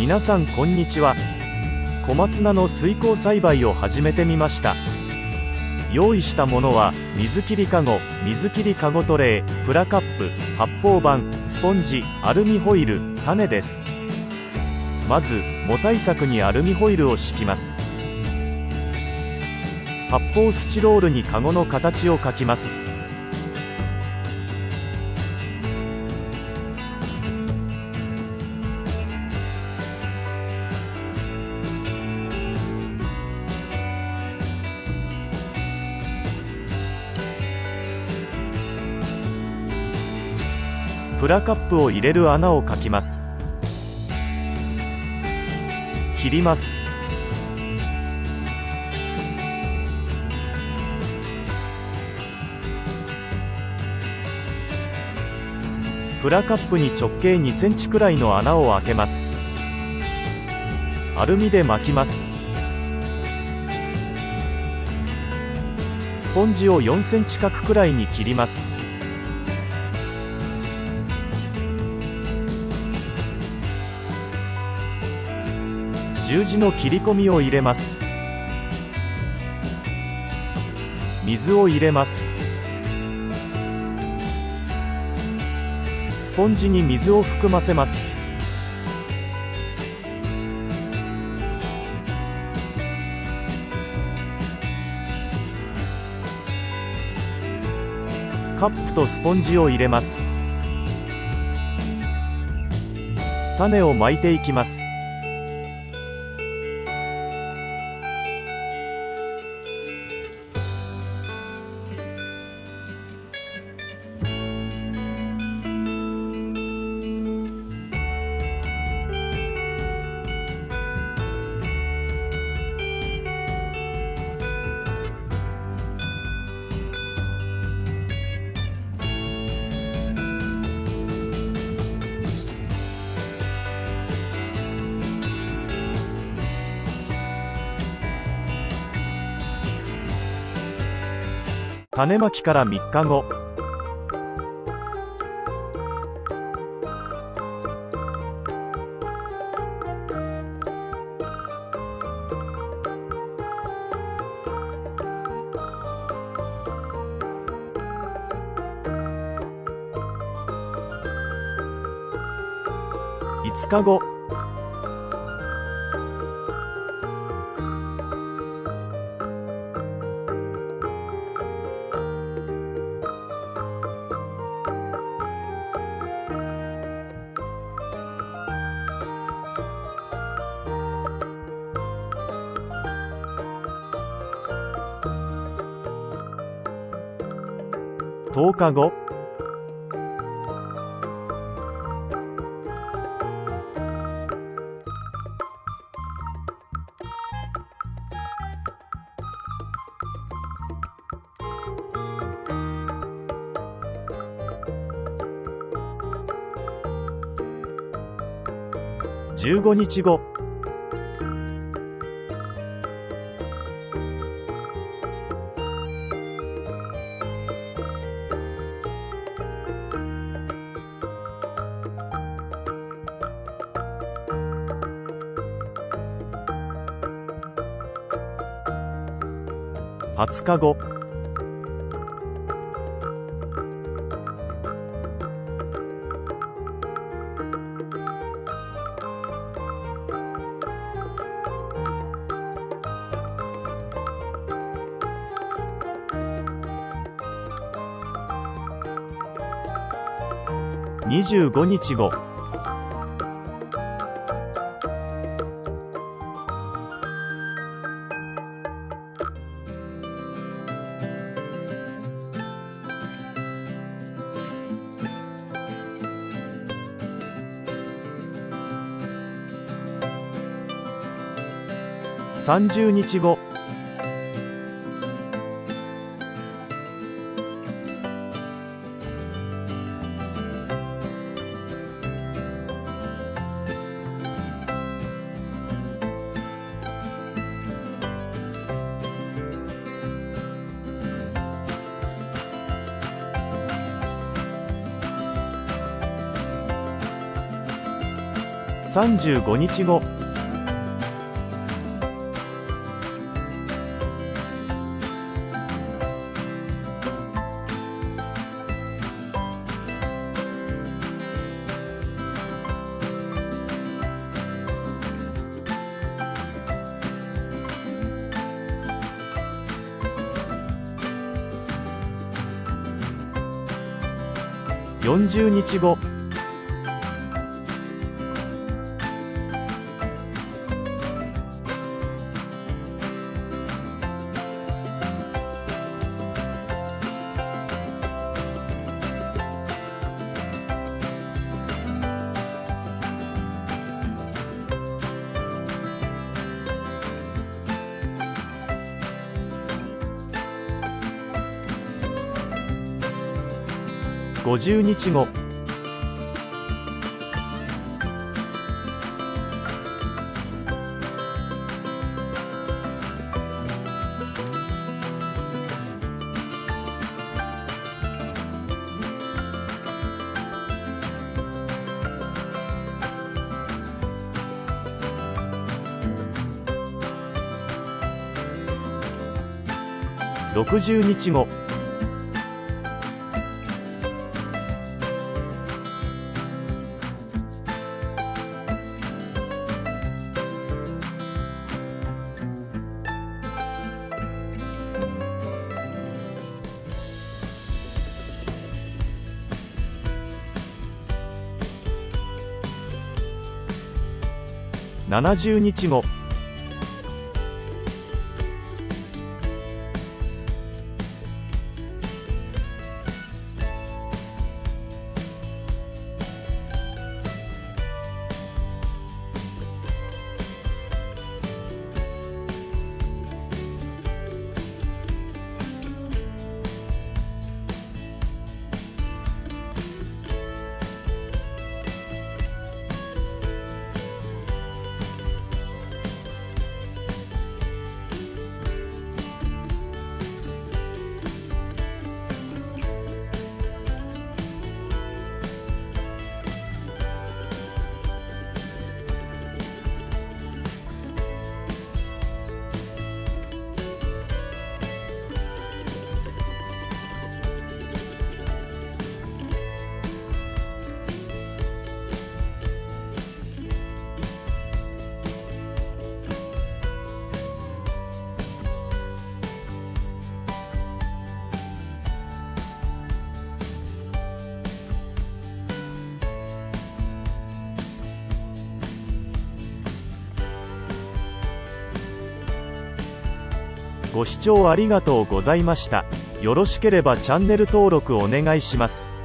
皆さんこんにちは。小松菜の水耕栽培を始めてみました。用意したものは、水切りかご、水切りかごトレー、プラカップ、発泡板、スポンジ、アルミホイル、種です。まず、もたい柵にアルミホイルを敷きます。発泡スチロールにかごの形を描きます。プラカップを入れる穴を描きます。切ります。プラカップに直径2センチくらいの穴を開けます。アルミで巻きます。スポンジを4センチ角くらいに切ります。十字の切り込みを入れます。水を入れます。スポンジに水を含ませます。カップとスポンジを入れます。種をまいていきます。種まきから3日後。5日後。10日後。15日後。20日後。25日後。30日後。35日後。40日後。50日後。60日後。70日後。ご視聴ありがとうございました。よろしければチャンネル登録お願いします。